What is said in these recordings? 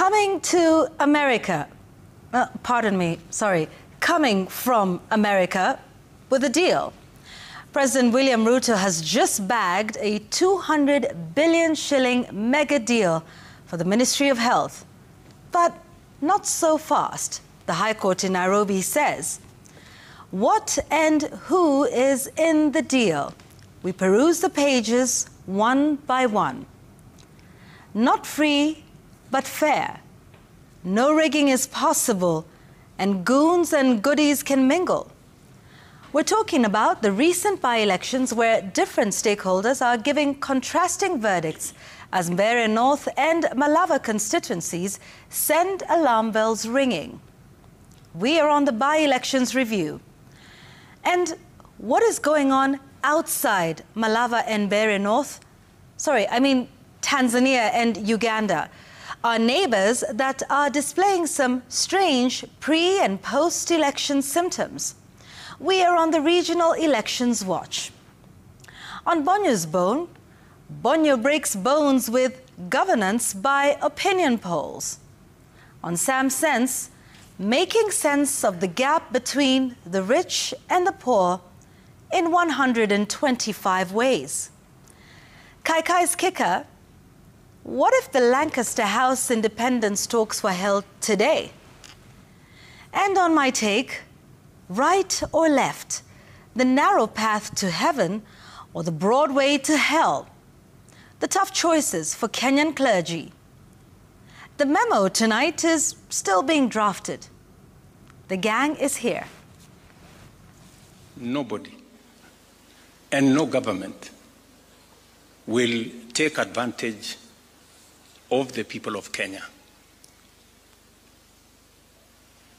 Coming to America, coming from America with a deal. President William Ruto has just bagged a 200 billion shilling mega deal for the Ministry of Health. But not so fast, the High Court in Nairobi says. What and who is in the deal? We peruse the pages one by one. Not free, but fair. No rigging is possible, and goons and goodies can mingle. We're talking about the recent by-elections where different stakeholders are giving contrasting verdicts as Mbeere North and Malava constituencies send alarm bells ringing. We are on the by-elections review. And what is going on outside Malava and Mbeere North? Tanzania and Uganda are neighbors that are displaying some strange pre- and post-election symptoms. We are on the regional elections watch. On Bonyo's bone, Bonyo breaks bones with governance by opinion polls. On Sam Sense, making sense of the gap between the rich and the poor in 125 ways. Kai Kai's kicker, what if the Lancaster House independence talks were held today? And on my take, right or left, the narrow path to heaven or the broad way to hell? The tough choices for Kenyan clergy. The memo tonight is still being drafted. The gang is here. Nobody and no government will take advantage of the people of Kenya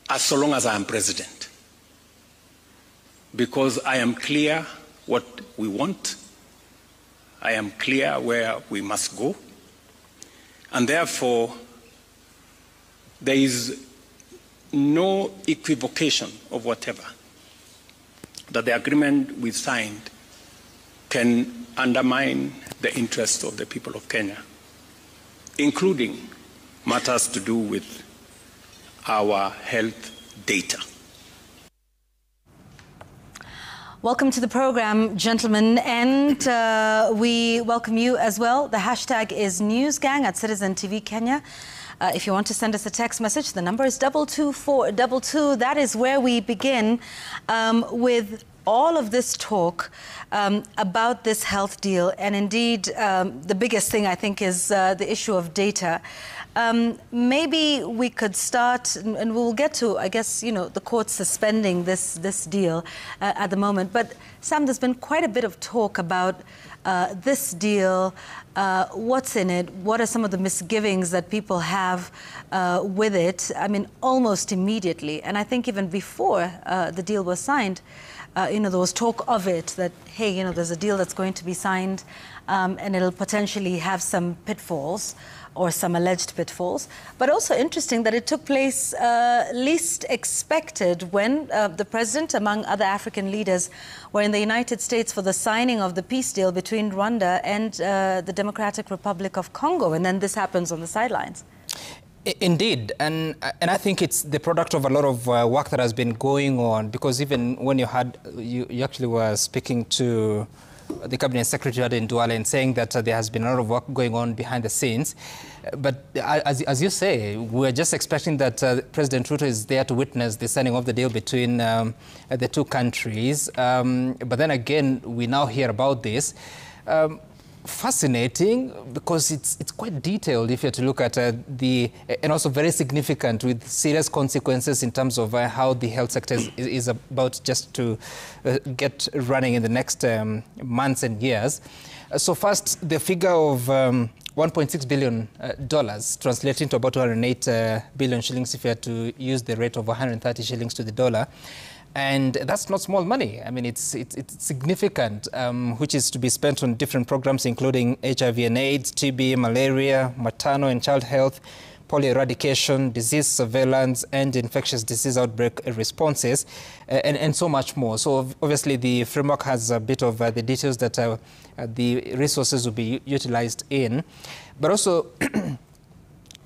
as long as I am president, because I am clear what we want, I am clear where we must go, and therefore there is no equivocation of whatever that the agreement we signed can undermine the interests of the people of Kenya, including matters to do with our health data. Welcome to the program, gentlemen, and we welcome you as well. The hashtag is NewsGang at Citizen TV Kenya. If you want to send us a text message, the number is 22422. That is where we begin with all of this talk about this health deal. And indeed, the biggest thing, I think, is the issue of data. Maybe we could start, and we'll get to, I guess, the court suspending this deal at the moment. But, Sam, there's been quite a bit of talk about this deal, what's in it, what are some of the misgivings that people have with it, almost immediately. And I think even before the deal was signed, there was talk of it, that, hey, there's a deal that's going to be signed and it'll potentially have some pitfalls or some alleged pitfalls. But also interesting that it took place least expected when the president, among other African leaders, were in the United States for the signing of the peace deal between Rwanda and the Democratic Republic of Congo. And then this happens on the sidelines. Indeed, and I think it's the product of a lot of work that has been going on, because even when you actually were speaking to the Cabinet Secretary in Douala and saying that there has been a lot of work going on behind the scenes. But as you say, we're just expecting that President Ruto is there to witness the signing of the deal between the two countries. But then again, we now hear about this. Fascinating, because it's quite detailed if you're to look at and also very significant, with serious consequences in terms of how the health sector is about just to get running in the next months and years. So first, the figure of $1.6 billion translating to about 208 billion shillings if you had to use the rate of 130 shillings to the dollar. And that's not small money. It's significant, which is to be spent on different programs, including HIV and AIDS, TB, malaria, maternal and child health, polio eradication, disease surveillance, and infectious disease outbreak responses, and so much more. So obviously the framework has a bit of the details that the resources will be utilized in. But also,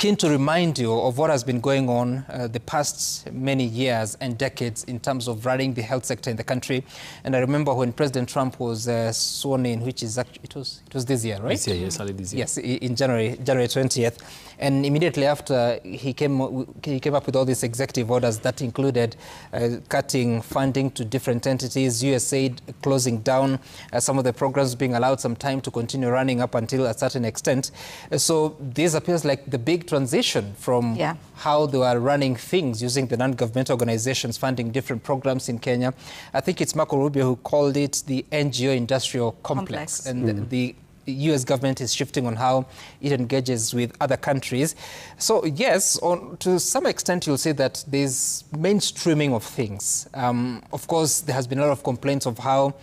keen to remind you of what has been going on the past many years and decades in terms of running the health sector in the country. And I remember when President Trump was sworn in, which is actually, it was this year, right? This year, yes, early this year. Yes, in January 20th. And immediately after, he came up with all these executive orders that included cutting funding to different entities, USAID closing down, some of the programs being allowed some time to continue running up until a certain extent. So this appears like the big transition from how they were running things using the non-government organizations funding different programs in Kenya. I think it's Marco Rubio who called it the NGO industrial complex. And the US government is shifting on how it engages with other countries. So yes, to some extent you'll see that there's mainstreaming of things. Of course, there has been a lot of complaints of how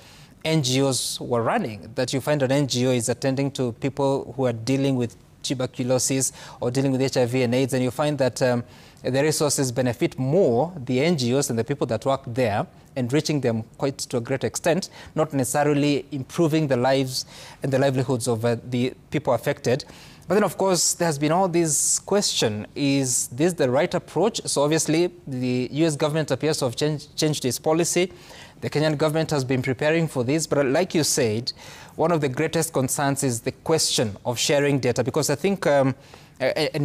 NGOs were running, that you find an NGO is attending to people who are dealing with tuberculosis or dealing with HIV and AIDS, and you find that the resources benefit more the NGOs and the people that work there, enriching them quite to a great extent, not necessarily improving the lives and the livelihoods of the people affected. But then, of course, there has been all this question, is this the right approach? So obviously, the US government appears to have changed its policy. The Kenyan government has been preparing for this, but like you said, one of the greatest concerns is the question of sharing data, because I think, and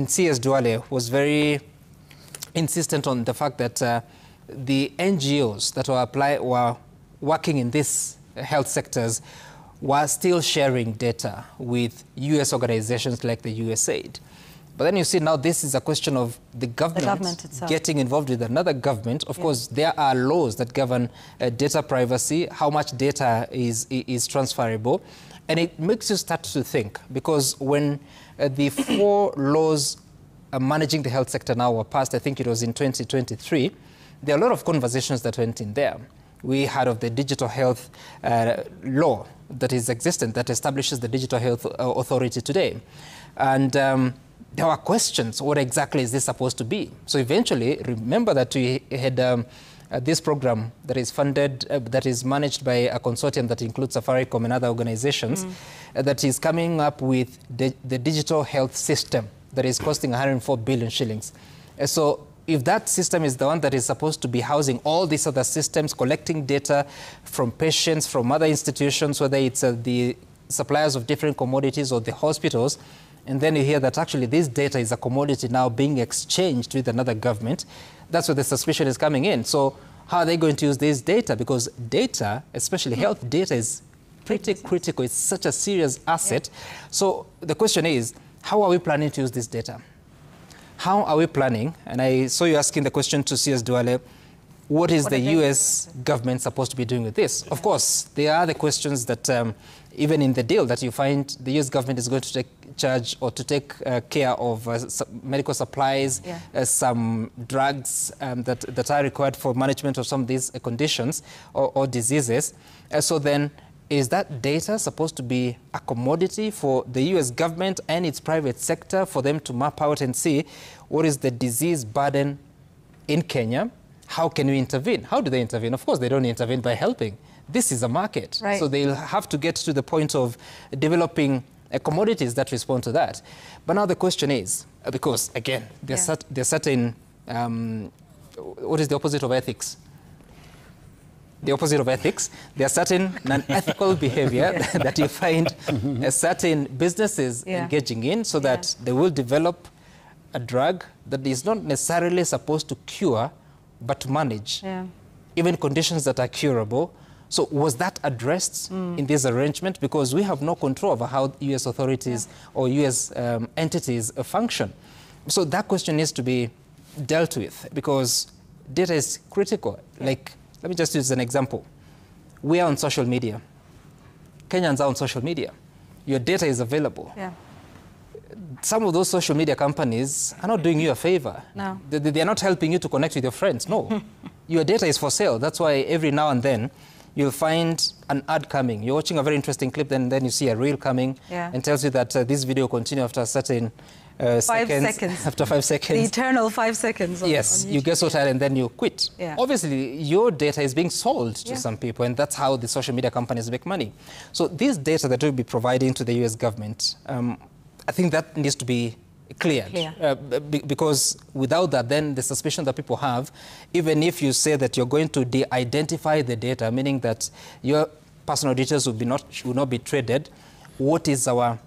CS Duale was very insistent on the fact that the NGOs that were working in these health sectors were still sharing data with US organizations like the USAID. But then you see now this is a question of the government getting involved with another government. Of course, there are laws that govern data privacy, how much data is transferable. And it makes you start to think, because when the 4 laws managing the health sector now were passed, I think it was in 2023, there are a lot of conversations that went in there. We heard of the digital health law that is existent, that establishes the Digital Health Authority today. And there were questions, what exactly is this supposed to be? So eventually, remember that we had this program that is funded, that is managed by a consortium that includes Safaricom and other organizations, that is coming up with the digital health system that is costing 104 billion shillings. So if that system is the one that is supposed to be housing all these other systems, collecting data from patients, from other institutions, whether it's the suppliers of different commodities or the hospitals, and then you hear that actually this data is a commodity now being exchanged with another government, that's where the suspicion is coming in. So how are they going to use this data? Because data, especially health data, is pretty critical. It's such a serious asset. So the question is, how are we planning to use this data? How are we planning? And I saw you asking the question to CS Duale, what is the US government supposed to be doing with this? Of course, there are the questions that even in the deal that you find the US government is going to take charge or to take care of medical supplies, some drugs that are required for management of some of these conditions or diseases. So then, is that data supposed to be a commodity for the US government and its private sector for them to map out and see what is the disease burden in Kenya? How can we intervene? How do they intervene? Of course, they don't intervene by helping. This is a market. Right. So they'll have to get to the point of developing commodities that respond to that. But now the question is, because again, there's certain, what is the opposite of ethics? The opposite of ethics, there are certain non-ethical behavior that you find certain businesses engaging in, so that they will develop a drug that is not necessarily supposed to cure, but to manage even conditions that are curable. So was that addressed in this arrangement? Because we have no control over how US authorities or US entities function. So that question needs to be dealt with, because data is critical. Like, let me just use an example. We are on social media. Kenyans are on social media. Your data is available. Some of those social media companies are not doing you a favor. No. They are not helping you to connect with your friends. No. Your data is for sale. That's why every now and then you'll find an ad coming. You're watching a very interesting clip, then you see a reel coming and tells you that this video will continue after a certain 5 seconds. After 5 seconds. The eternal 5 seconds. Yes, you get so tired and then you quit. Obviously, your data is being sold to some people, and that's how the social media companies make money. So this data that we'll be providing to the US government, I think that needs to be cleared. Because without that, then the suspicion that people have, even if you say that you're going to de-identify the data, meaning that your personal details will not be traded, what is our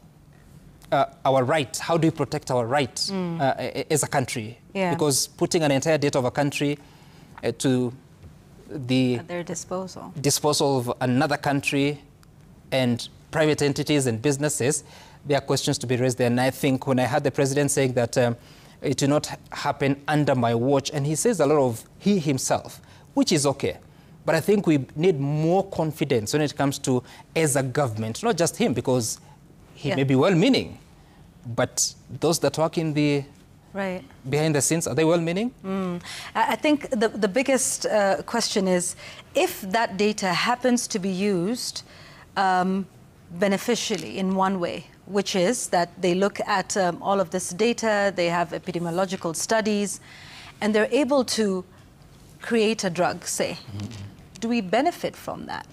right? How do we protect our right as a country? Because putting an entire data of a country to at their disposal of another country and private entities and businesses, there are questions to be raised there. And I think when I heard the president saying that it will not happen under my watch, and he says a lot of he himself, which is okay. But I think we need more confidence when it comes to, as a government, not just him, because he may be well-meaning, but those that work in the behind the scenes, are they well-meaning? I think the biggest question is, if that data happens to be used beneficially in one way, which is that they look at all of this data, they have epidemiological studies, and they're able to create a drug, say. Do we benefit from that?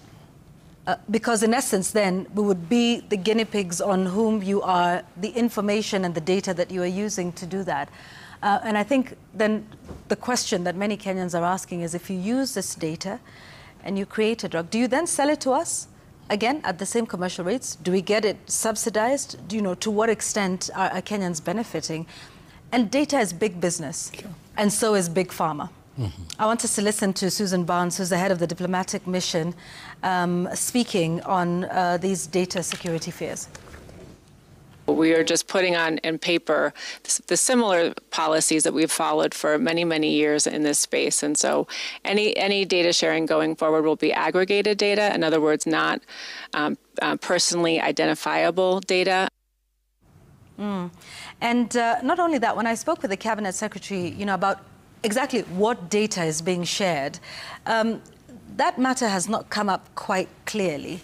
Because in essence, then, we would be the guinea pigs on whom you are, the information and the data that you are using to do that. And I think then the question that many Kenyans are asking is, if you use this data and you create a drug, do you then sell it to us? Again, at the same commercial rates? Do we get it subsidized? Do you know, to what extent are Kenyans benefiting? And data is big business, and so is big pharma. I want us to listen to Susan Barnes, who's the head of the diplomatic mission, speaking on these data security fears. We are just putting on paper the similar policies that we've followed for many, many years in this space. And so any data sharing going forward will be aggregated data. In other words, not personally identifiable data. And not only that, when I spoke with the cabinet secretary, you know, about exactly what data is being shared, that matter has not come up quite clearly.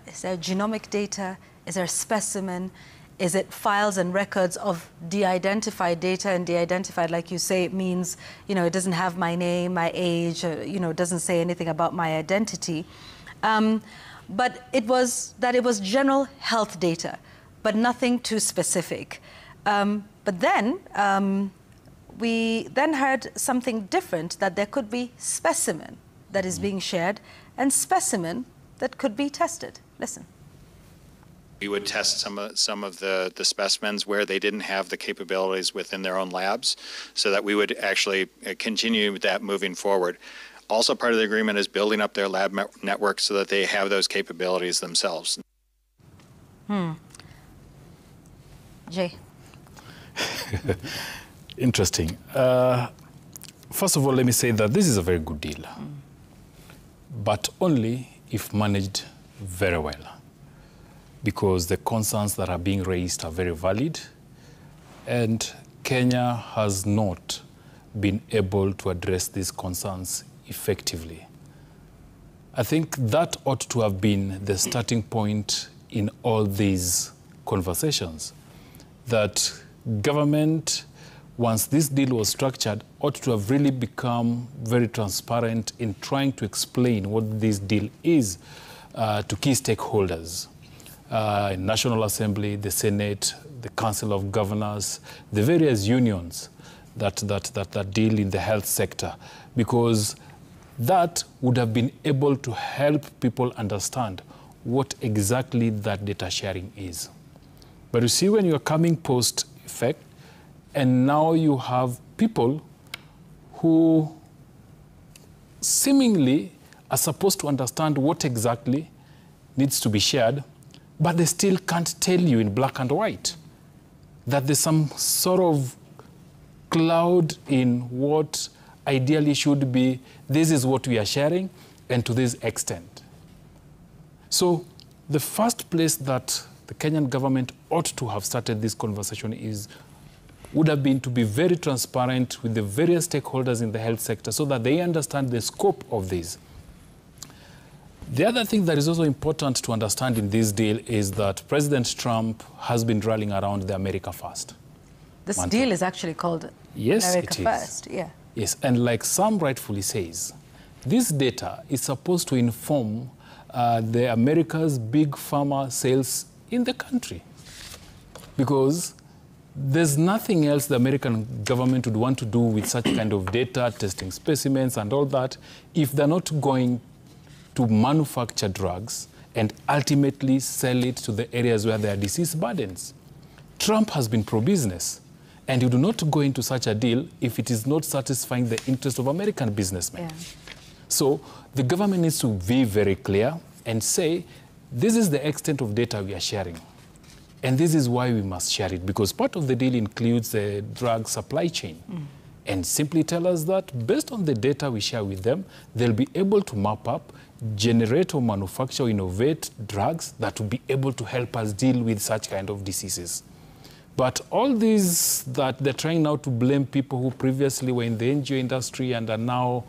Is there genomic data? Is there a specimen? Is it files and records of de-identified data? And de-identified, like you say, it means, you know, it doesn't have my name, my age, you know, it doesn't say anything about my identity. But it was general health data, but nothing too specific. But then we then heard something different, that there could be specimen that is being shared and specimen that could be tested. Listen. We would test some of the specimens where they didn't have the capabilities within their own labs, so that we would actually continue that moving forward. Also, part of the agreement is building up their lab network so that they have those capabilities themselves. Jay. Interesting. First of all, let me say that this is a very good deal, but only if managed very well, because the concerns that are being raised are very valid, and Kenya has not been able to address these concerns effectively. I think that ought to have been the starting point in all these conversations, that government, once this deal was structured, ought to have really become very transparent in trying to explain what this deal is to key stakeholders. National Assembly, the Senate, the Council of Governors, the various unions that deal in the health sector, because that would have been able to help people understand what exactly that data sharing is. But you see, when you're coming post-effect, and now you have people who seemingly are supposed to understand what exactly needs to be shared, but they still can't tell you in black and white that there's some sort of cloud in what ideally should be, this is what we are sharing, and to this extent. So the first place that the Kenyan government ought to have started this conversation would have been to be very transparent with the various stakeholders in the health sector so that they understand the scope of this. The other thing that is also important to understand in this deal is that President Trump has been rallying around the America First. This deal is actually called America First. Yeah. Yes, and like Sam rightfully says, this data is supposed to inform the America's big pharma sales in the country. Because there's nothing else the American government would want to do with such kind of data, testing specimens and all that, if they're not going to manufacture drugs and ultimately sell it to the areas where there are disease burdens. Trump has been pro-business, and you do not go into such a deal if it is not satisfying the interest of American businessmen. Yeah. So the government needs to be very clear and say, this is the extent of data we are sharing. And this is why we must share it, because part of the deal includes the drug supply chain. And simply tell us that based on the data we share with them, they'll be able to map up, generate or manufacture or innovate drugs that will be able to help us deal with such kind of diseases. But all these that they're trying now to blame people who previously were in the NGO industry and are now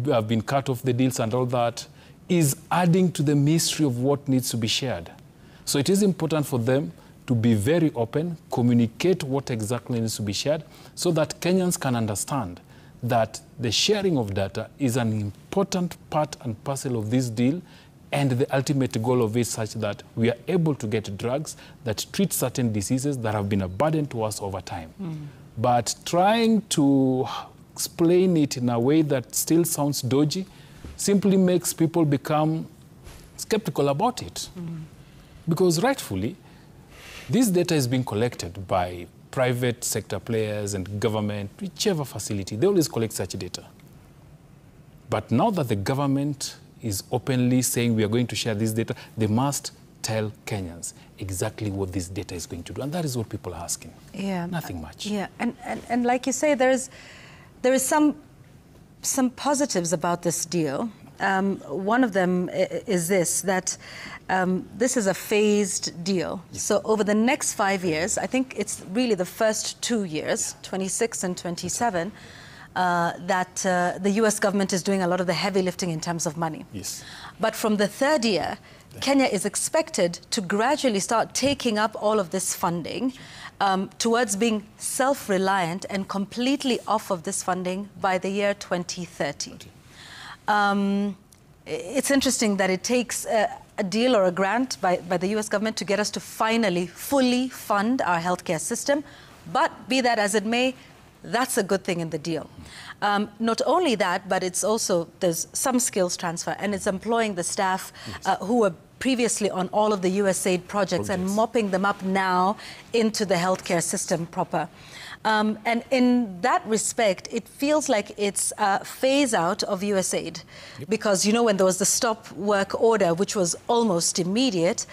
have been cut off the deals and all that is adding to the mystery of what needs to be shared. So it is important for them to be very open, communicate what exactly needs to be shared, so that Kenyans can understand that the sharing of data is an important part and parcel of this deal, and the ultimate goal of it such that we are able to get drugs that treat certain diseases that have been a burden to us over time. But trying to explain it in a way that still sounds dodgy simply makes people become skeptical about it. Because rightfully, this data is being collected by private sector players and government, whichever facility. They always collect such data. But now that the government is openly saying we are going to share this data, they must tell Kenyans exactly what this data is going to do. And that is what people are asking. Yeah. Nothing much. Yeah, and like you say, there is some positives about this deal. One of them is this, that this is a phased deal. Yes. So over the next 5 years, I think it's really the first 2 years, 26 and 27, that the US government is doing a lot of the heavy lifting in terms of money. Yes. But from the third year, Kenya is expected to gradually start taking up all of this funding towards being self-reliant and completely off of this funding by the year 2030. It's interesting that it takes a deal or a grant by the US government to get us to finally fully fund our healthcare system. But be that as it may, that's a good thing in the deal. Not only that, but it's also, there's some skills transfer, and it's employing the staff who were previously on all of the USAID projects and mopping them up now into the healthcare system proper. And in that respect, it feels like it's a phase out of USAID. Yep. Because, you know, when there was the stop work order, which was almost immediate,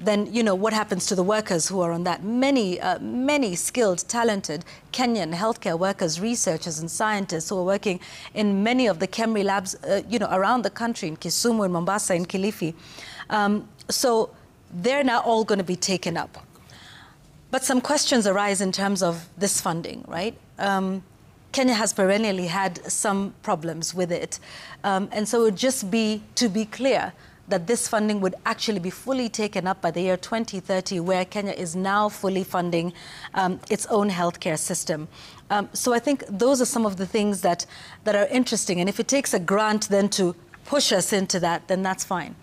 then, you know, what happens to the workers who are on that? Many skilled, talented Kenyan healthcare workers, researchers and scientists who are working in many of the KEMRI labs, you know, around the country, in Kisumu, in Mombasa, in Kilifi. So they're now all going to be taken up. But some questions arise in terms of this funding, right? Kenya has perennially had some problems with it. And so it would just be, to be clear, that this funding would actually be fully taken up by the year 2030, where Kenya is now fully funding its own healthcare system. So I think those are some of the things that are interesting. And if it takes a grant then to push us into that, then that's fine.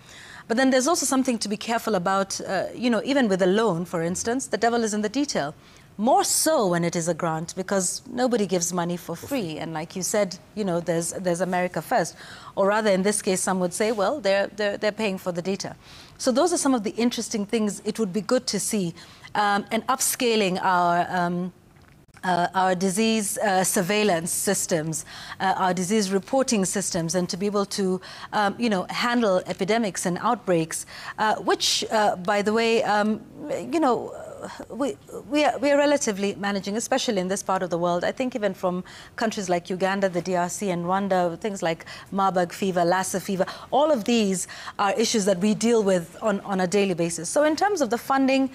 But then there's also something to be careful about, you know, even with a loan, for instance, the devil is in the detail. More so when it is a grant, because nobody gives money for free. And like you said, you know, there's America first. Or rather, in this case, some would say, well, they're paying for the data. So those are some of the interesting things it would be good to see. And upscaling our disease surveillance systems, our disease reporting systems, and to be able to, you know, handle epidemics and outbreaks, which, by the way, you know, we are relatively managing, especially in this part of the world. I think even from countries like Uganda, the DRC, and Rwanda, things like Marburg fever, Lassa fever, all of these are issues that we deal with on a daily basis. So in terms of the funding,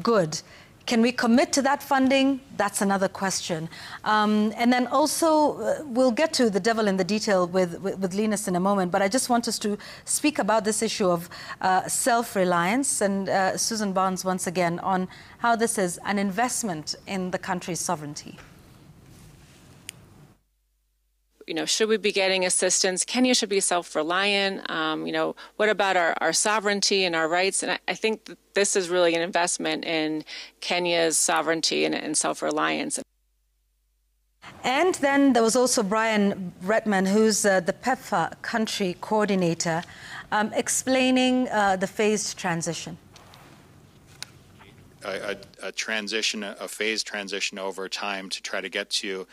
good. Can we commit to that funding? That's another question. And then also, we'll get to the devil in the detail with Linus in a moment, but I just want us to speak about this issue of self-reliance, and Susan Barnes once again on how this is an investment in the country's sovereignty. should we be getting assistance? Kenya should be self-reliant. What about our sovereignty and our rights? And I think that this is really an investment in Kenya's sovereignty and self-reliance. And then there was also Brian Redman, who's the PEPFAR country coordinator, explaining the phased transition. A phased transition over time to try to get to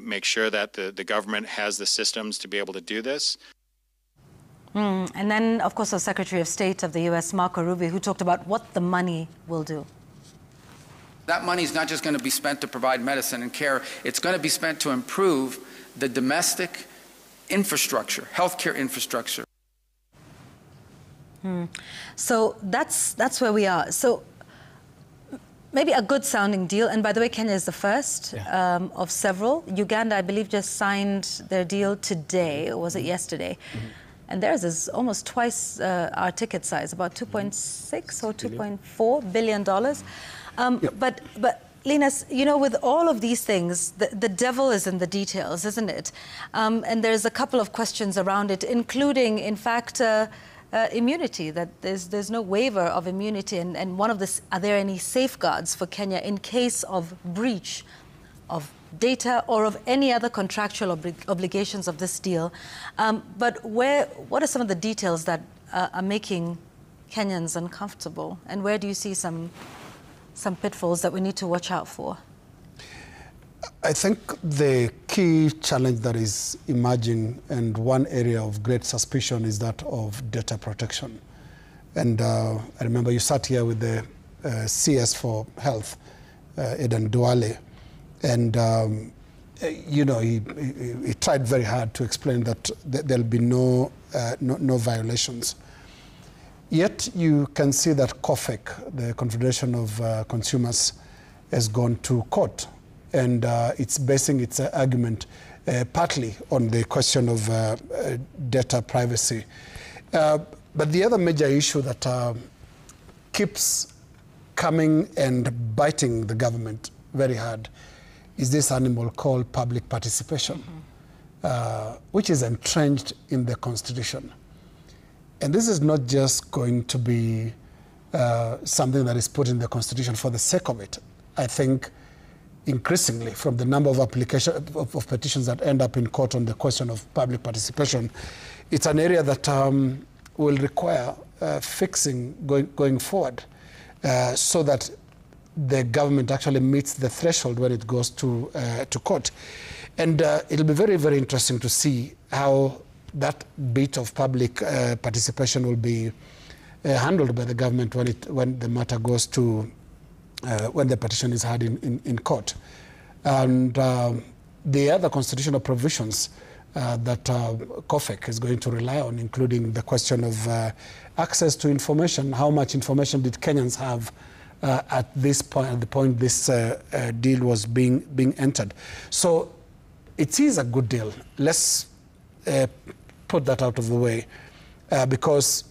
make sure that the government has the systems to be able to do this. And then, of course, the Secretary of State of the U.S., Marco Rubio, who talked about what the money will do. That money is not just going to be spent to provide medicine and care. It's going to be spent to improve the domestic infrastructure, healthcare infrastructure. So that's where we are. So maybe a good sounding deal. And by the way, Kenya is the first of several. Uganda, I believe, just signed their deal today, or was it yesterday? And theirs is almost twice our ticket size, about 2.6 or 2.4 billion dollars. But Linus, with all of these things, the devil is in the details, isn't it? And there's a couple of questions around it, including, in fact, immunity, that there's no waiver of immunity. And one of this, are there any safeguards for Kenya in case of breach of data or of any other contractual obligations of this deal? But what are some of the details that are making Kenyans uncomfortable? And where do you see some pitfalls that we need to watch out for? I think the key challenge that is emerging, and one area of great suspicion, is that of data protection. And I remember you sat here with the CS for Health, Eden Duale, and he tried very hard to explain that there'll be no violations. Yet you can see that COFEC, the Confederation of Consumers, has gone to court, and it's basing its argument partly on the question of data privacy. But the other major issue that keeps coming and biting the government very hard is this animal called public participation, which is entrenched in the Constitution. And this is not just going to be something that is put in the Constitution for the sake of it. I think increasingly, from the number of of petitions that end up in court on the question of public participation, it's an area that will require fixing going forward, so that the government actually meets the threshold when it goes to court. And it'll be very, very interesting to see how that bit of public participation will be handled by the government when the matter goes to when the petition is heard in court. And the other constitutional provisions that COFEC is going to rely on, including the question of access to information. How much information did Kenyans have at this point, at the point this deal was being entered? So it is a good deal. Let's put that out of the way, because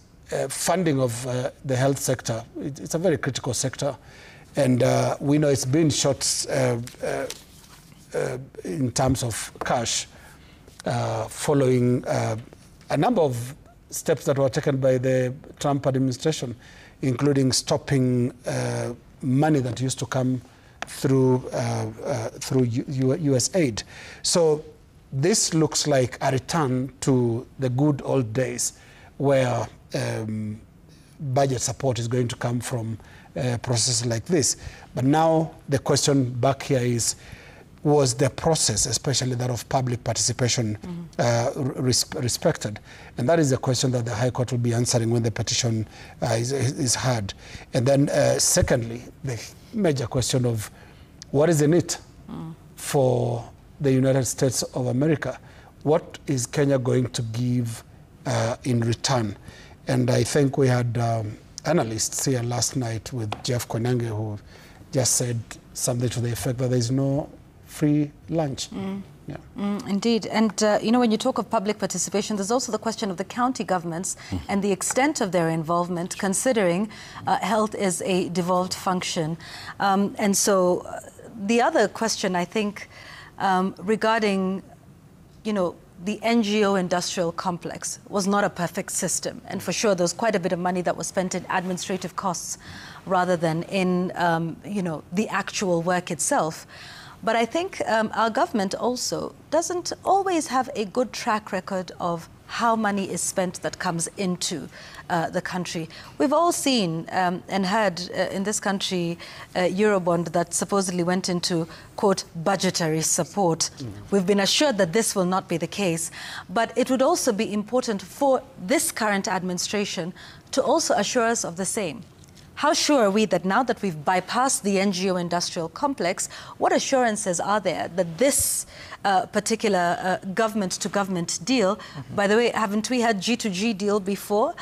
funding of the health sector, it's a very critical sector. And we know it's been short in terms of cash following a number of steps that were taken by the Trump administration, including stopping money that used to come through US aid. So this looks like a return to the good old days where budget support is going to come from processes like this. But now the question back here is, was the process, especially that of public participation, respected? And that is the question that the High Court will be answering when the petition is heard. And then secondly, the major question of what is in it for the United States of America? What is Kenya going to give in return? And I think we had analysts here last night with Jeff Koinange, who just said something to the effect that there is no free lunch. Yeah. Indeed. And, when you talk of public participation, there's also the question of the county governments and the extent of their involvement, considering health is a devolved function. And so the other question, I think, regarding, the NGO industrial complex was not a perfect system. And for sure, there was quite a bit of money that was spent in administrative costs rather than in, the actual work itself. But I think our government also doesn't always have a good track record of how money is spent that comes into the country. We've all seen and heard in this country Eurobond that supposedly went into, quote, budgetary support. We've been assured that this will not be the case. But it would also be important for this current administration to also assure us of the same. How sure are we that now that we've bypassed the NGO industrial complex, what assurances are there that this particular government-to-government deal, by the way, haven't we had G2G deal before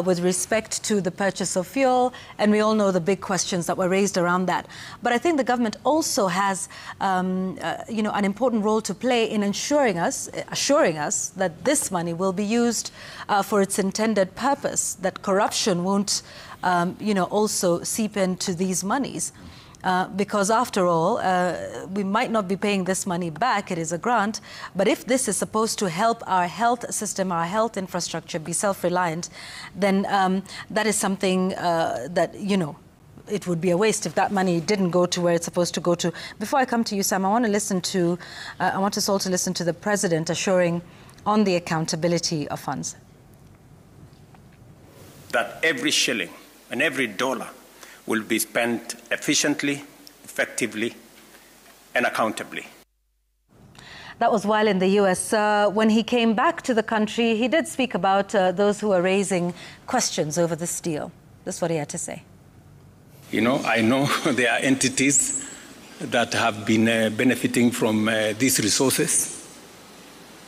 with respect to the purchase of fuel? And we all know the big questions that were raised around that. But I think the government also has, an important role to play in assuring us that this money will be used for its intended purpose, that corruption won't also seep into these monies. Because after all, we might not be paying this money back, it is a grant, but if this is supposed to help our health system, our health infrastructure be self-reliant, then that is something that, it would be a waste if that money didn't go to where it's supposed to go to. Before I come to you, Sam, I want us all to listen to the President assuring on the accountability of funds. That every shilling and every dollar will be spent efficiently, effectively, and accountably. That was while in the U.S. When he came back to the country, he did speak about those who are raising questions over this deal. That's what he had to say. I know there are entities that have been benefiting from these resources,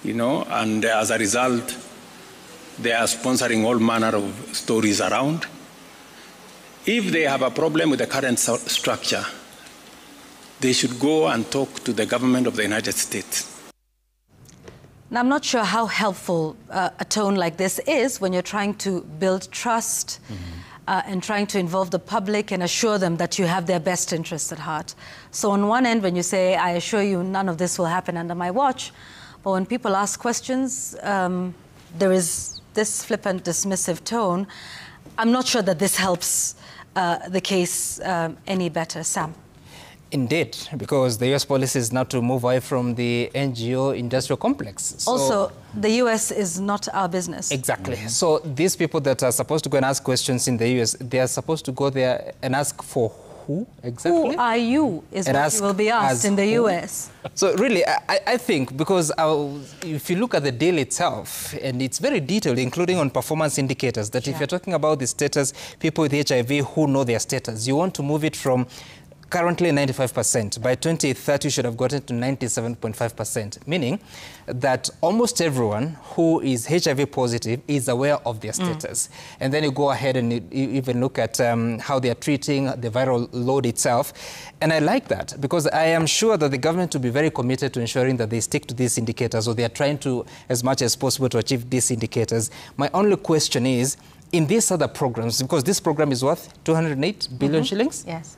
and as a result, they are sponsoring all manner of stories around. If they have a problem with the current structure, they should go and talk to the government of the United States. Now, I'm not sure how helpful a tone like this is when you're trying to build trust and trying to involve the public and assure them that you have their best interests at heart. So on one end, when you say, I assure you none of this will happen under my watch, but when people ask questions, there is this flippant, dismissive tone. I'm not sure that this helps the case any better. Sam? Indeed, because the U.S. policy is now to move away from the NGO industrial complex. So also, the U.S. is not our business. Exactly. So these people that are supposed to go and ask questions in the U.S., they are supposed to go there and ask for who exactly? Who are you is what you will be asked in the U.S. So really, I think, because if you look at the deal itself, and it's very detailed, including on performance indicators, that if you're talking about the status, people with HIV who know their status, you want to move it from currently 95%. By 2030, you should have gotten to 97.5%, meaning that almost everyone who is HIV positive is aware of their status. And then you go ahead and you even look at how they are treating the viral load itself. And I like that, because I am sure that the government will be very committed to ensuring that they stick to these indicators, or they are trying to, as much as possible, to achieve these indicators. My only question is, in these other programs, because this program is worth 208 billion shillings? Yes.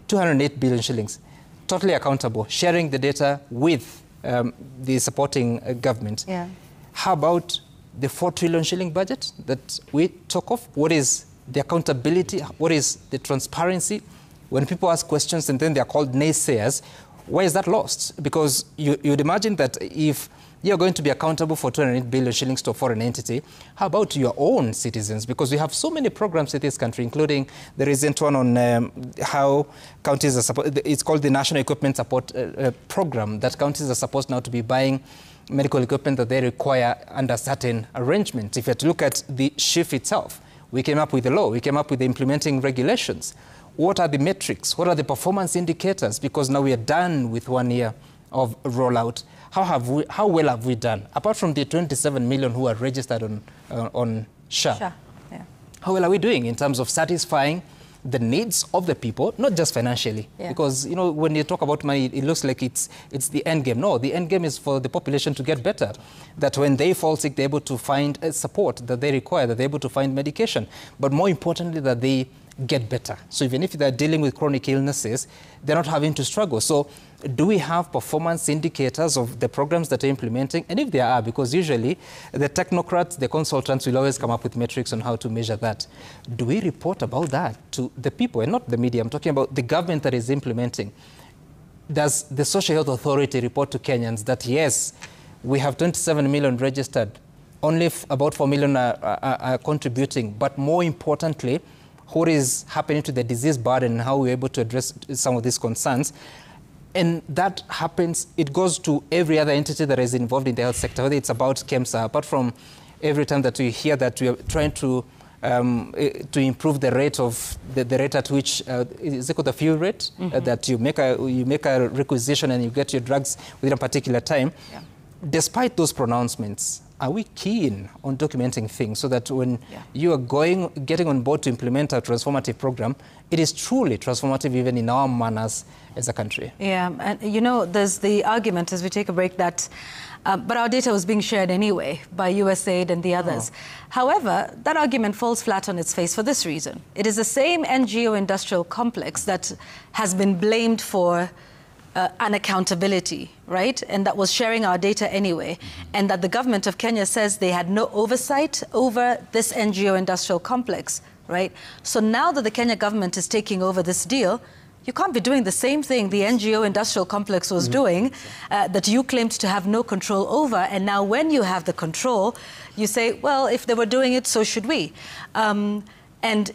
208 billion shillings, totally accountable, sharing the data with the supporting government. Yeah. How about the 4 trillion shilling budget that we talk of? What is the accountability? What is the transparency? When people ask questions and then they're called naysayers, why is that lost? Because you'd imagine that if you're going to be accountable for 208 billion shillings to a foreign entity, how about your own citizens? Because we have so many programs in this country, including the recent one on how counties are supposed, it's called the National Equipment Support Program, that counties are supposed now to be buying medical equipment that they require under certain arrangements. If you have to look at the SHIF itself, we came up with the law, we came up with the implementing regulations. What are the metrics? What are the performance indicators? Because now we are done with 1 year of rollout. How well have we done? Apart from the 27 million who are registered on SHA, yeah. How well are we doing in terms of satisfying the needs of the people, not just financially? Yeah. Because, when you talk about money, it looks like it's the end game. No, the end game is for the population to get better, that when they fall sick, they're able to find support that they require, that they're able to find medication. But more importantly, that they get better. So even if they're dealing with chronic illnesses, they're not having to struggle. So do we have performance indicators of the programs that are implementing? And if there are, because usually the technocrats, the consultants will always come up with metrics on how to measure that. Do we report about that to the people and not the media? I'm talking about the government that is implementing. Does the Social Health Authority report to Kenyans that, yes, we have 27 million registered, only about 4 million are contributing, but more importantly, what is happening to the disease burden and how we're able to address some of these concerns? And that happens, it goes to every other entity that is involved in the health sector, whether it's about KEMSA, apart from every time that we hear that we are trying to improve the rate of the rate at which is it called the fuel rate, that you make a requisition and you get your drugs within a particular time. Yeah. Despite those pronouncements, are we keen on documenting things so that when you are getting on board to implement a transformative program, it is truly transformative even in our manners as a country? Yeah, and you know, there's the argument as we take a break that but our data was being shared anyway by USAID and the others. However, that argument falls flat on its face for this reason. It is the same NGO industrial complex that has been blamed for unaccountability, right? And that was sharing our data anyway. And that the government of Kenya says they had no oversight over this NGO industrial complex, right? So now that the Kenya government is taking over this deal, you can't be doing the same thing the NGO industrial complex was doing that you claimed to have no control over. And now when you have the control, you say, well, if they were doing it, so should we. And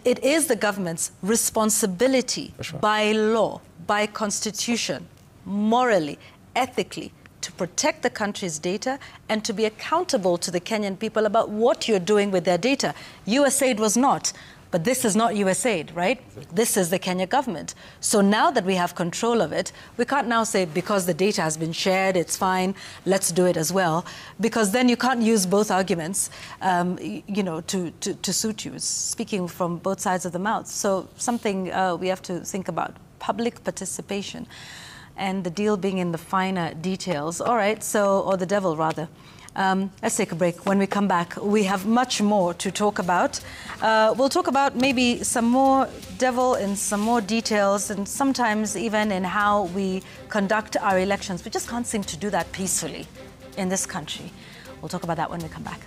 it is the government's responsibility by law, by constitution, morally, ethically, to protect the country's data and to be accountable to the Kenyan people about what you're doing with their data. USAID was not. But this is not USAID, right? This is the Kenya government. So now that we have control of it, we can't now say because the data has been shared, it's fine, let's do it as well. Because then you can't use both arguments, you know, to suit you. It's speaking from both sides of the mouth. So something we have to think about, public participation and the deal being in the finer details. All right, so, or the devil rather. Let's take a break. When we come back, we have much more to talk about. We'll talk about maybe some more devil in some more details and sometimes even in how we conduct our elections. We just can't seem to do that peacefully in this country. We'll talk about that when we come back.